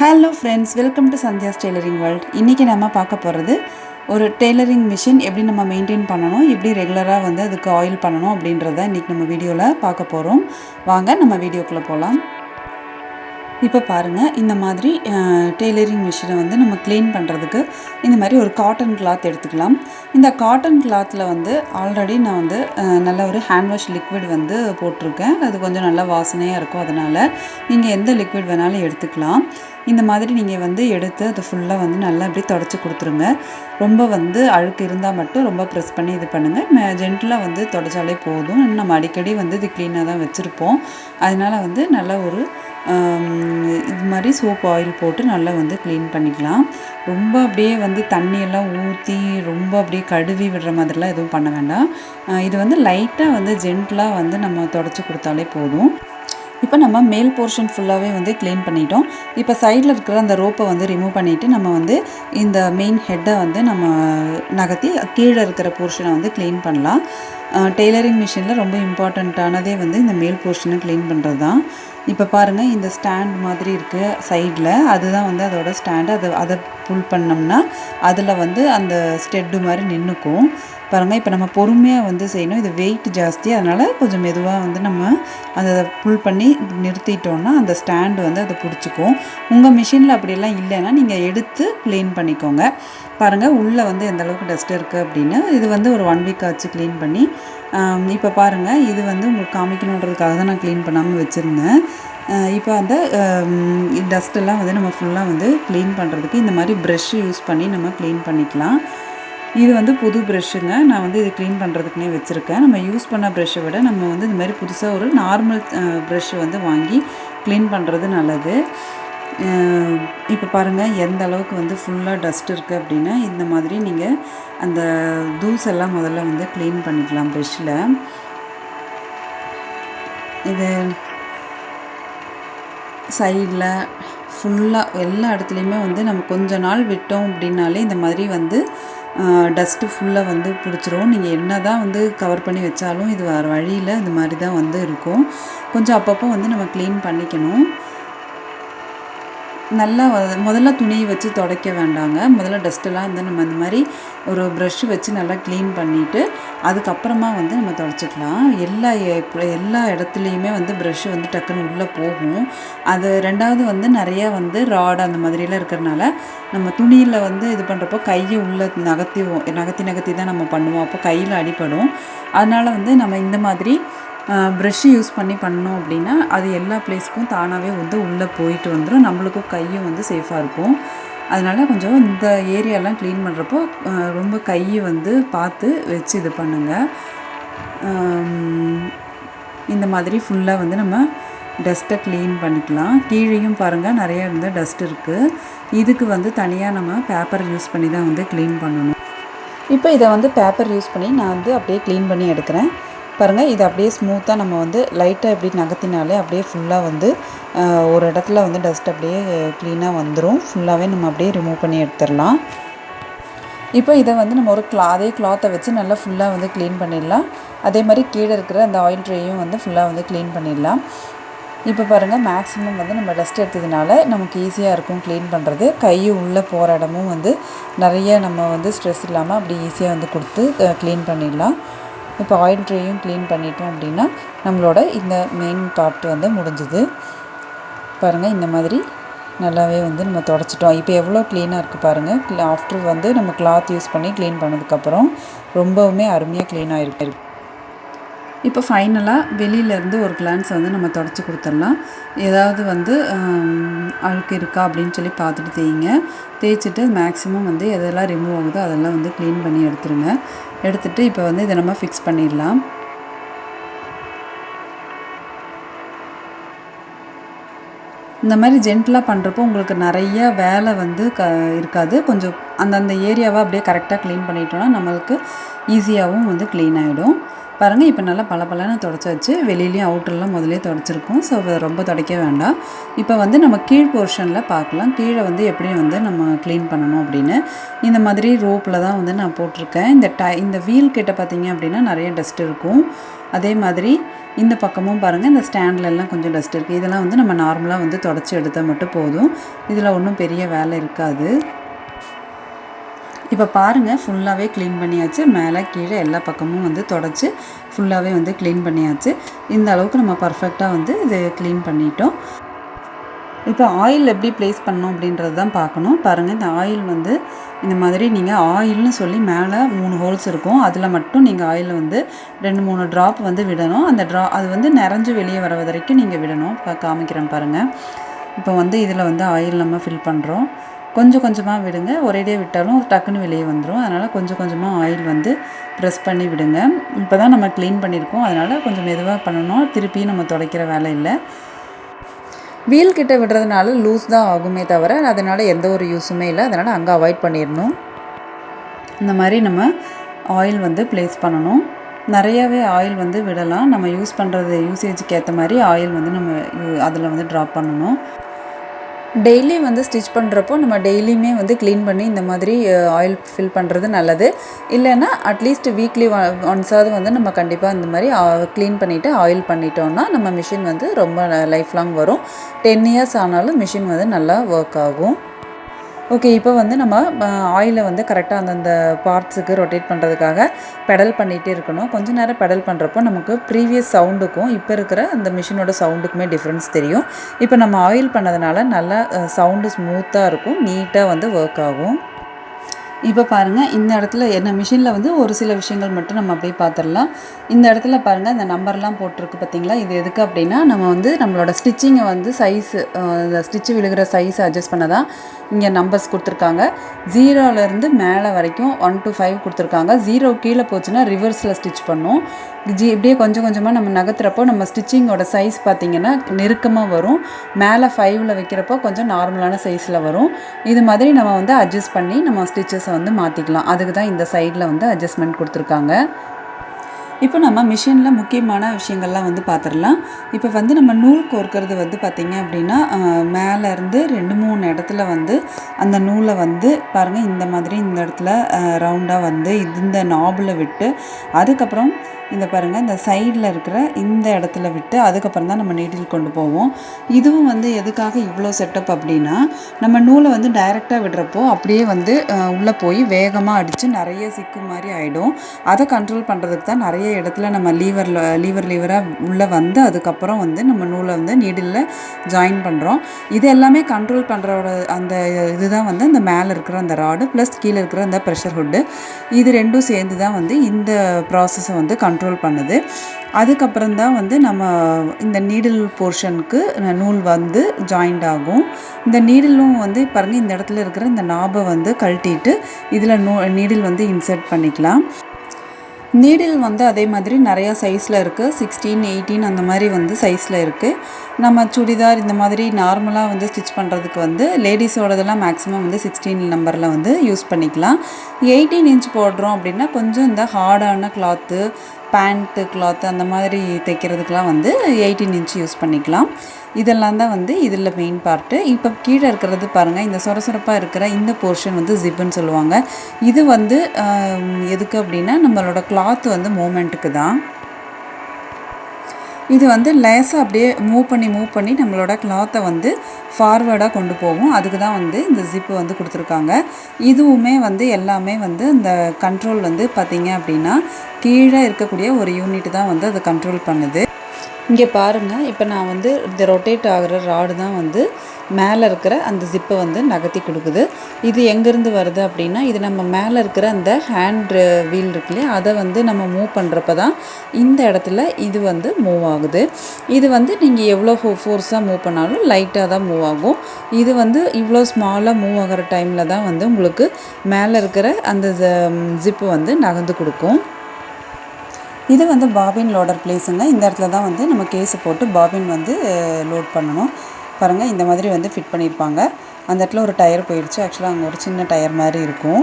Hello friends, welcome to Sandhya's tailoring world. இன்றைக்கி நம்ம பார்க்க போகிறது ஒரு டெய்லரிங் மிஷின் எப்படி நம்ம மெயின்டைன் பண்ணணும், எப்படி ரெகுலராக வந்து அதுக்கு ஆயில் பண்ணணும் அப்படின்றத இன்றைக்கி நம்ம வீடியோவில் பார்க்க போகிறோம். வாங்க நம்ம வீடியோக்குள்ளே போகலாம். இப்போ பாருங்கள், இந்த மாதிரி டெய்லரிங் மிஷினை வந்து நம்ம க்ளீன் பண்ணுறதுக்கு இந்த மாதிரி ஒரு காட்டன் கிளாத் எடுத்துக்கலாம். இந்த காட்டன் கிளாத்தில் வந்து ஆல்ரெடி நான் வந்து நல்ல ஒரு ஹேண்ட் வாஷ் லிக்விட் வந்து போட்டிருக்கேன். அது கொஞ்சம் நல்லா வாசனையாக இருக்கும். அதனால் நீங்கள் எந்த லிக்விட் வேணாலும் எடுத்துக்கலாம். இந்த மாதிரி நீங்கள் வந்து எடுத்து அதை ஃபுல்லாக வந்து நல்லா இப்படி தொடச்சி கொடுத்துருங்க. ரொம்ப வந்து அழுக்கு இருந்தால் மட்டும் ரொம்ப ப்ரெஸ் பண்ணி இது பண்ணுங்கள். ஜென்டலாக வந்து தொடச்சாலே போதும். நம்ம அடிக்கடி வந்து இது க்ளீனாக தான் வச்சுருப்போம். அதனால் வந்து நல்லா ஒரு இது மாதிரி சோப் ஆயில் போட்டு நல்லா வந்து க்ளீன் பண்ணிக்கலாம். ரொம்ப அப்படியே வந்து தண்ணியெல்லாம் ஊற்றி ரொம்ப அப்படியே கழுவி விடுற மாதிரிலாம் எதுவும் பண்ண வேண்டாம். இது வந்து லைட்டாக வந்து ஜென்டலாக வந்து நம்ம தொடச்சி கொடுத்தாலே போதும். இப்போ நம்ம மேல் போர்ஷன் ஃபுல்லாகவே வந்து க்ளீன் பண்ணிட்டோம். இப்போ சைடில் இருக்கிற அந்த ரோப்பை வந்து ரிமூவ் பண்ணிவிட்டு நம்ம வந்து இந்த மெயின் ஹெட்டை வந்து நம்ம நகர்த்தி கீழே இருக்கிற போர்ஷனை வந்து க்ளீன் பண்ணலாம். டெய்லரிங் மிஷினில் ரொம்ப இம்பார்ட்டண்ட்டானதே வந்து இந்த மேல் போர்ஷனை க்ளீன் பண்ணுறது தான். இப்போ பாருங்கள், இந்த ஸ்டாண்ட் மாதிரி இருக்குது சைடில், அதுதான் வந்து அதோட ஸ்டாண்டு. அதை புல் பண்ணோம்னா அதில் வந்து அந்த ஸ்டெட்டு மாதிரி நின்றுக்கும். பாருங்கள், இப்போ நம்ம பொறுமையாக வந்து செய்யணும். இது வெயிட் ஜாஸ்தி, அதனால் கொஞ்சம் மெதுவாக வந்து நம்ம அதை புல் பண்ணி நிறுத்திட்டோன்னா அந்த ஸ்டாண்டு வந்து அதை பிடிச்சிக்கும். உங்கள் மிஷினில் அப்படியெல்லாம் இல்லைன்னா நீங்கள் எடுத்து க்ளீன் பண்ணிக்கோங்க. பாருங்கள், உள்ளே வந்து எந்த அளவுக்கு டஸ்ட் இருக்குது அப்படின்னு. இது வந்து ஒரு 1 வீக் ஆச்சு க்ளீன் பண்ணி. இப்போ பாருங்கள், இது வந்து உங்களுக்கு காமிக்கணுன்றதுக்காக தான் நான் க்ளீன் பண்ணாமல் வச்சுருந்தேன். இப்போ அந்த டஸ்ட்டெல்லாம் வந்து நம்ம ஃபுல்லாக வந்து க்ளீன் பண்ணுறதுக்கு இந்த மாதிரி ப்ரெஷ்ஷு யூஸ் பண்ணி நம்ம க்ளீன் பண்ணிக்கலாம். இது வந்து புது ப்ரெஷ்ஷுங்க. நான் வந்து இது க்ளீன் பண்ணுறதுக்குனே வச்சுருக்கேன். நம்ம யூஸ் பண்ண ப்ரெஷ்ஷை விட நம்ம வந்து இந்த மாதிரி புதுசாக ஒரு நார்மல் ப்ரெஷ்ஷு வந்து வாங்கி க்ளீன் பண்ணுறது நல்லது. இப்போ பாருங்கள், எந்த அளவுக்கு வந்து ஃபுல்லாக டஸ்ட் இருக்குது அப்படின்னா இந்த மாதிரி நீங்கள் அந்த தூசெல்லாம் முதல்ல வந்து க்ளீன் பண்ணிக்கலாம் ப்ரெஷ்ஷில். இது சைடில் ஃபுல்லாக எல்லா இடத்துலையுமே வந்து நம்ம கொஞ்ச நாள் விட்டோம் அப்படின்னாலே இந்த மாதிரி வந்து டஸ்ட்டு ஃபுல்லாக வந்து பிடிச்சிரும். நீங்கள் என்ன தான் வந்து கவர் பண்ணி வச்சாலும் இது வேறு வழியில் இந்த மாதிரி தான் வந்து இருக்கும். கொஞ்சம் அப்பப்போ வந்து நம்ம க்ளீன் பண்ணிக்கணும். நல்லா முதல்ல துணியை வச்சு துடைக்க வேண்டாங்க. முதல்ல டஸ்ட்டெல்லாம் வந்து நம்ம இந்த மாதிரி ஒரு ப்ரஷ்ஷு வச்சு நல்லா க்ளீன் பண்ணிவிட்டு அதுக்கப்புறமா வந்து நம்ம துடைச்சிக்கலாம். எல்லா இடத்துலையுமே வந்து ப்ரஷ்ஷு வந்து டக்குன்னு உள்ளே போகும். அது ரெண்டாவது வந்து நிறையா வந்து ராட் அந்த மாதிரிலாம் இருக்கிறனால நம்ம துணியில் வந்து இது பண்ணுறப்போ கையை உள்ளே நகர்த்தி தான் நம்ம பண்ணுவோம். அப்போ கையில் அடிபடும். அதனால் வந்து நம்ம இந்த மாதிரி ப்ரெஷ்ஷு யூஸ் பண்ணி பண்ணோம் அப்படின்னா அது எல்லா ப்ளேஸ்க்கும் தானாகவே வந்து உள்ளே போயிட்டு வந்துடும். நம்மளுக்கும் கையும் வந்து சேஃபாக இருக்கும். அதனால் கொஞ்சம் இந்த ஏரியாலாம் க்ளீன் பண்ணுறப்போ ரொம்ப கையை வந்து பார்த்து வச்சு இது பண்ணுங்கள். இந்த மாதிரி ஃபுல்லாக வந்து நம்ம டஸ்ட்டை க்ளீன் பண்ணிக்கலாம். கீழேயும் பாருங்கள், நிறையா வந்து டஸ்ட் இருக்குது. இதுக்கு வந்து தனியாக நம்ம பேப்பர் யூஸ் பண்ணி தான் வந்து க்ளீன் பண்ணணும். இப்போ இதை வந்து பேப்பர் யூஸ் பண்ணி நான் வந்து அப்படியே க்ளீன் பண்ணி எடுக்கிறேன். பாருங்கள், இது அப்படியே ஸ்மூத்தாக நம்ம வந்து லைட்டாக எப்படி நகர்த்தினாலே அப்படியே ஃபுல்லாக வந்து ஒரு இடத்துல வந்து டஸ்ட் அப்படியே க்ளீனாக வந்துடும். ஃபுல்லாகவே நம்ம அப்படியே ரிமூவ் பண்ணி எடுத்துடலாம். இப்போ இதை வந்து நம்ம ஒரு அதே கிளாத்தை வச்சு நல்லா ஃபுல்லாக வந்து க்ளீன் பண்ணிடலாம். அதே மாதிரி கீழே இருக்கிற அந்த ஆயில் ட்ரேயும் வந்து ஃபுல்லாக வந்து க்ளீன் பண்ணிடலாம். இப்போ பாருங்கள், மேக்ஸிமம் வந்து நம்ம டஸ்ட் எடுத்ததுனால நமக்கு ஈஸியாக இருக்கும் க்ளீன் பண்ணுறது. கை உள்ளே போகிற இடமும் வந்து நிறைய நம்ம வந்து ஸ்ட்ரெஸ் இல்லாமல் அப்படி ஈஸியாக வந்து கொடுத்து க்ளீன் பண்ணிடலாம். இப்போ ஆயில் ட்ரேயும் க்ளீன் பண்ணிட்டோம் அப்படின்னா நம்மளோட இந்த மெயின் பார்ட் வந்து முடிஞ்சுது. பாருங்கள், இந்த மாதிரி நல்லாவே வந்து நம்ம தொடச்சிட்டோம். இப்போ எவ்வளோ க்ளீனாக இருக்குது பாருங்கள். ஆஃப்டர் வந்து நம்ம கிளாத் யூஸ் பண்ணி க்ளீன் பண்ணதுக்கப்புறம் ரொம்பவுமே அருமையாக க்ளீன் ஆகிருக்கு. இப்போ ஃபைனலாக வெளியிலேருந்து ஒரு கிளான்ஸ் வந்து நம்ம தொடச்சி கொடுத்துடலாம். ஏதாவது வந்து அழுக்கு இருக்கா அப்படின்னு சொல்லி பார்த்துட்டு தேய்ச்சிட்டு மேக்ஸிமம் வந்து எதெல்லாம் ரிமூவ் ஆகுதோ அதெல்லாம் வந்து க்ளீன் பண்ணி எடுத்துருங்க. எடுத்துகிட்டு இப்போ வந்து இதை நம்ம ஃபிக்ஸ் பண்ணிடலாம். இந்த மாதிரி ஜென்டலாக பண்ணுறப்போ உங்களுக்கு நிறைய வேலை வந்து இருக்காது. கொஞ்சம் அந்தந்த ஏரியாவை அப்படியே கரெக்டாக க்ளீன் பண்ணிட்டோன்னா நம்மளுக்கு ஈஸியாகவும் வந்து க்ளீன் ஆகிடும். பாருங்கள், இப்போ நல்லா பலன்னு துடைச்சாச்சு. வெளியிலையும் அவுட்டர்லாம் முதலே துடைச்சிருக்கோம். ஸோ ரொம்ப துடைக்க வேண்டாம். இப்போ வந்து நம்ம கீழ் போர்ஷனில் பார்க்கலாம். கீழே வந்து எப்படி வந்து நம்ம க்ளீன் பண்ணணும் அப்படின்னு. இந்த மாதிரி ரோப்பில் தான் வந்து நான் போட்டிருக்கேன். இந்த வீல் கிட்ட பார்த்திங்க அப்படின்னா நிறைய டஸ்ட் இருக்கும். அதே மாதிரி இந்த பக்கமும் பாருங்கள் இந்த ஸ்டாண்ட்லலாம் கொஞ்சம் டஸ்ட் இருக்குது. இதெல்லாம் வந்து நம்ம நார்மலாக வந்து தொடச்சி எடுத்தால் மட்டும் போதும். இதில் ஒன்றும் பெரிய வேலை இருக்காது. இப்போ பாருங்கள் ஃபுல்லாகவே க்ளீன் பண்ணியாச்சு. மேலே கீழே எல்லா பக்கமும் வந்து தொடச்சி ஃபுல்லாகவே வந்து க்ளீன் பண்ணியாச்சு. இந்த அளவுக்கு நம்ம பர்ஃபெக்டாக வந்து இது க்ளீன் பண்ணிட்டோம். இப்போ ஆயில் எப்படி ப்ளேஸ் பண்ணணும் அப்படின்றது தான் பார்க்கணும். பாருங்கள் இந்த ஆயில் வந்து இந்த மாதிரி நீங்கள் ஆயில்னு சொல்லி மேலே 3 ஹோல்ஸ் இருக்கும். அதில் மட்டும் நீங்கள் ஆயில் வந்து 2-3 ட்ராப் வந்து விடணும். அந்த அது வந்து நிறைஞ்சு வெளியே வர வரைக்கும் நீங்கள் விடணும். காமிக்கிறேன் பாருங்கள். இப்போ வந்து இதில் வந்து ஆயில் நம்ம ஃபில் பண்ணுறோம். கொஞ்சம் கொஞ்சமாக விடுங்க. ஒரேடியாக விட்டாலும் டக்குன்னு வெளியே வந்துடும். அதனால் கொஞ்சம் கொஞ்சமாக ஆயில் வந்து ப்ரெஸ் பண்ணி விடுங்க. இப்போ தான் நம்ம க்ளீன் பண்ணியிருக்கோம். அதனால் கொஞ்சம் மெதுவாக பண்ணணும். திருப்பி நம்ம துடைக்கிற வேலை இல்லை. வீல் கிட்ட விடுறதுனால லூஸ் தான் ஆகுமே தவிர அதனால் எந்த ஒரு யூஸுமே இல்லை. அதனால் அங்கே அவாய்ட் பண்ணிடணும். இந்த மாதிரி நம்ம ஆயில் வந்து ப்ளேஸ் பண்ணணும். நிறையாவே ஆயில் வந்து விடலாம். நம்ம யூஸ் பண்ணுறது யூசேஜுக்கு ஏற்ற மாதிரி ஆயில் வந்து நம்ம அதில் வந்து ட்ராப் பண்ணணும். டெய்லி வந்து ஸ்டிச் பண்ணுறப்போ நம்ம டெய்லியுமே வந்து க்ளீன் பண்ணி இந்த மாதிரி ஆயில் ஃபில் பண்ணுறது நல்லது. இல்லைன்னா அட்லீஸ்ட் வீக்லி ஒன்ஸாவது வந்து நம்ம கண்டிப்பாக இந்த மாதிரி க்ளீன் பண்ணிவிட்டு ஆயில் பண்ணிட்டோம்னா நம்ம மிஷின் வந்து ரொம்ப லைஃப் லாங் வரும். 10 இயர்ஸ் ஆனாலும் மிஷின் வந்து நல்லா ஒர்க் ஆகும். ஓகே, இப்போ வந்து நம்ம ஆயிலை வந்து கரெக்டாக அந்தந்த பார்ட்ஸுக்கு ரொட்டேட் பண்ணுறதுக்காக பெடல் பண்ணிகிட்டே இருக்கணும். கொஞ்சம் நேரம் பெடல் பண்ணுறப்போ நமக்கு ப்ரீவியஸ் சவுண்டுக்கும் இப்போ இருக்கிற அந்த மிஷினோட சவுண்டுக்குமே டிஃப்ரென்ஸ் தெரியும். இப்போ நம்ம ஆயில் பண்ணதுனால நல்லா சவுண்டு ஸ்மூத்தாக இருக்கும், நீட்டாக வந்து ஒர்க் ஆகும். இப்போ பாருங்கள் இந்த இடத்துல என்ன மிஷினில் வந்து ஒரு சில விஷயங்கள் மட்டும் நம்ம அப்படியே பார்த்துடலாம். இந்த இடத்துல பாருங்கள் இந்த நம்பர்லாம் போட்டிருக்கு பார்த்தீங்களா, இது எதுக்கு அப்படின்னா நம்ம வந்து நம்மளோட ஸ்டிச்சிங்கை வந்து சைஸு இந்த ஸ்டிச்சு விழுகிற சைஸை அட்ஜஸ்ட் பண்ண தான் இங்கே நம்பர்ஸ் கொடுத்துருக்காங்க. 0லேருந்து மேலே வரைக்கும் 1 to 5 கொடுத்துருக்காங்க. 0 கீழே போச்சுன்னா ரிவர்ஸில் ஸ்டிச் பண்ணும். இப்படியே கொஞ்சம் கொஞ்சமாக நம்ம நகர்த்துறப்போ நம்ம ஸ்டிச்சிங்கோட சைஸ் பார்த்திங்கன்னா நெருக்கமாக வரும். மேலே 5ல் வைக்கிறப்போ கொஞ்சம் நார்மலான சைஸில் வரும். இது மாதிரி நம்ம வந்து அட்ஜஸ்ட் பண்ணி நம்ம ஸ்டிச்சஸை வந்து மாற்றிக்கலாம். அதுக்கு தான் இந்த சைடில் வந்து அட்ஜஸ்ட்மெண்ட் கொடுத்துருக்காங்க. இப்போ நம்ம மிஷினில் முக்கியமான விஷயங்கள்லாம் வந்து பார்த்துடலாம். இப்போ வந்து நம்ம நூல் கோர்க்கிறது வந்து பார்த்திங்க அப்படின்னா மேலேருந்து 2-3 இடத்துல வந்து அந்த நூலை வந்து பாருங்கள் இந்த மாதிரி இந்த இடத்துல ரவுண்டாக வந்து இந்த நாபில் விட்டு அதுக்கப்புறம் இந்த பாருங்கள் இந்த சைடில் இருக்கிற இந்த இடத்துல விட்டு அதுக்கப்புறம் தான் நம்ம நீடில் கொண்டு போவோம். இதுவும் வந்து எதுக்காக இவ்வளோ செட்டப் அப்படின்னா நம்ம நூலை வந்து டைரெக்டாக விடுறப்போ அப்படியே வந்து உள்ளே போய் வேகமாக அடித்து நிறைய சிக்கு மாதிரி ஆகிடும். அதை கண்ட்ரோல் பண்ணுறதுக்கு தான் நிறைய இடத்துல நம்ம லீவராக உள்ளே வந்து அதுக்கப்புறம் வந்து நம்ம நூலை வந்து நீடிலில் ஜாயின் பண்ணுறோம். இது எல்லாமே கண்ட்ரோல் பண்ணுறோட அந்த இதுதான் வந்து அந்த மேலே இருக்கிற அந்த ராடு ப்ளஸ் கீழே இருக்கிற அந்த ப்ரெஷர் ஹுட்டு, இது ரெண்டும் சேர்ந்து தான் வந்து இந்த ப்ராசஸை வந்து கண்ட்ரோல் பண்ணுது. அதுக்கப்புறம் தான் வந்து நம்ம இந்த நீடில் போர்ஷனுக்கு நூல் வந்து ஜாயிண்ட் ஆகும். இந்த நீடிலும் வந்து பாருங்கள் இந்த இடத்துல இருக்கிற இந்த நாபை வந்து கழட்டிட்டு இதில் நீடில் வந்து இன்சர்ட் பண்ணிக்கலாம். நீடில் வந்து அதே மாதிரி நிறையா சைஸில் இருக்குது. 16, 18 அந்த மாதிரி வந்து சைஸில் இருக்குது. நம்ம சுடிதார் இந்த மாதிரி நார்மலாக வந்து ஸ்டிச் பண்ணுறதுக்கு வந்து லேடிஸோடதெல்லாம் மேக்ஸிமம் வந்து 16 நம்பரில் வந்து யூஸ் பண்ணிக்கலாம். 18 இன்ச் போடுறோம் அப்படின்னா கொஞ்சம் இந்த ஹார்டான கிளாத்து பேண்ட்டு கிளாத்து அந்த மாதிரி தைக்கிறதுக்கெலாம் வந்து 18 இன்ச் யூஸ் பண்ணிக்கலாம். இதெல்லாம் தான் வந்து இதில் மெயின் பார்ட்டு. இப்போ கீழே இருக்கிறது பாருங்கள் இந்த சொரசொரப்பாக இருக்கிற இந்த போர்ஷன் வந்து ஜிப்புன்னு சொல்லுவாங்க. இது வந்து எதுக்கு அப்படின்னா நம்மளோட கிளாத்து வந்து மூமெண்ட்டுக்கு தான். இது வந்து லேசாக அப்படியே மூவ் பண்ணி நம்மளோட கிளாத்தை வந்து ஃபார்வேர்டாக கொண்டு போகும். அதுக்கு தான் வந்து இந்த ஜிப்பு வந்து கொடுத்துருக்காங்க. இதுவுமே வந்து எல்லாமே வந்து இந்த கண்ட்ரோல் வந்து பார்த்திங்க அப்படின்னா கீழே இருக்கக்கூடிய ஒரு யூனிட் தான் வந்து அதை கண்ட்ரோல் பண்ணுது. இங்கே பாருங்கள் இப்போ நான் வந்து இந்த ரொட்டேட் ஆகிற ராடு தான் வந்து மேலே இருக்கிற அந்த ஜிப்பை வந்து நகர்த்தி கொடுக்குது. இது எங்கேருந்து வருது அப்படின்னா இது நம்ம மேலே இருக்கிற அந்த ஹேண்ட் வீல் இருக்கு இல்லையா, அதை வந்து நம்ம மூவ் பண்ணுறப்ப தான் இந்த இடத்துல இது வந்து மூவ் ஆகுது. இது வந்து நீங்கள் எவ்வளோ ஃபோர்ஸாக மூவ் பண்ணாலும் லைட்டாக தான் மூவ் ஆகும். இது வந்து இவ்வளோ ஸ்மாலாக மூவ் ஆகிற டைமில் தான் வந்து உங்களுக்கு மேலே இருக்கிற அந்த ஜிப்பு வந்து நகர்ந்து கொடுக்கும். இது வந்து பாபின் லோடர் பிளேஸுங்க. இந்த இடத்துல தான் வந்து நம்ம கேஸை போட்டு பாபின் வந்து லோட் பண்ணணும். பாருங்கள் இந்த மாதிரி வந்து ஃபிட் பண்ணியிருப்பாங்க. அந்த இடத்துல ஒரு டயர் போயிடுச்சு. ஆக்சுவலாக அங்கே ஒரு சின்ன டயர் மாதிரி இருக்கும்.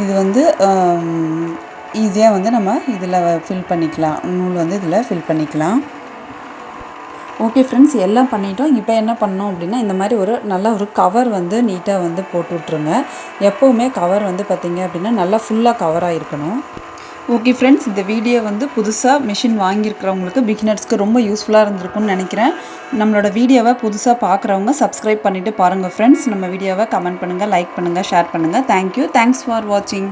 இது வந்து ஈஸியாக வந்து நம்ம இதில் ஃபில் பண்ணிக்கலாம். நூல் வந்து இதில் ஃபில் பண்ணிக்கலாம். ஓகே ஃப்ரெண்ட்ஸ், எல்லாம் பண்ணிட்டோம். இப்போ என்ன பண்ணோம் அப்படின்னா இந்த மாதிரி நல்ல ஒரு கவர் வந்து நீட்டாக வந்து போட்டு விட்ருங்க. எப்போவுமே கவர் வந்து பார்த்திங்க அப்படின்னா நல்லா ஃபுல்லாக கவராக இருக்கணும். ஓகே ஃப்ரெண்ட்ஸ், இந்த வீடியோ வந்து புதுசாக மிஷின் வாங்கியிருக்கிறவங்களுக்கு பிகினர்ஸ்க்கு ரொம்ப யூஸ்ஃபுல்லாக இருந்திருக்கும்னு நினைக்கிறேன். நம்மளோட வீடியோவை புதுசாக பார்க்குறவங்க சப்ஸ்கிரைப் பண்ணிவிட்டு பாருங்கள் ஃப்ரெண்ட்ஸ். நம்ம வீடியோவை கமெண்ட் பண்ணுங்கள், லைக் பண்ணுங்கள், ஷேர் பண்ணுங்கள். தேங்க்யூ. தேங்க்ஸ் ஃபார் வாட்சிங்.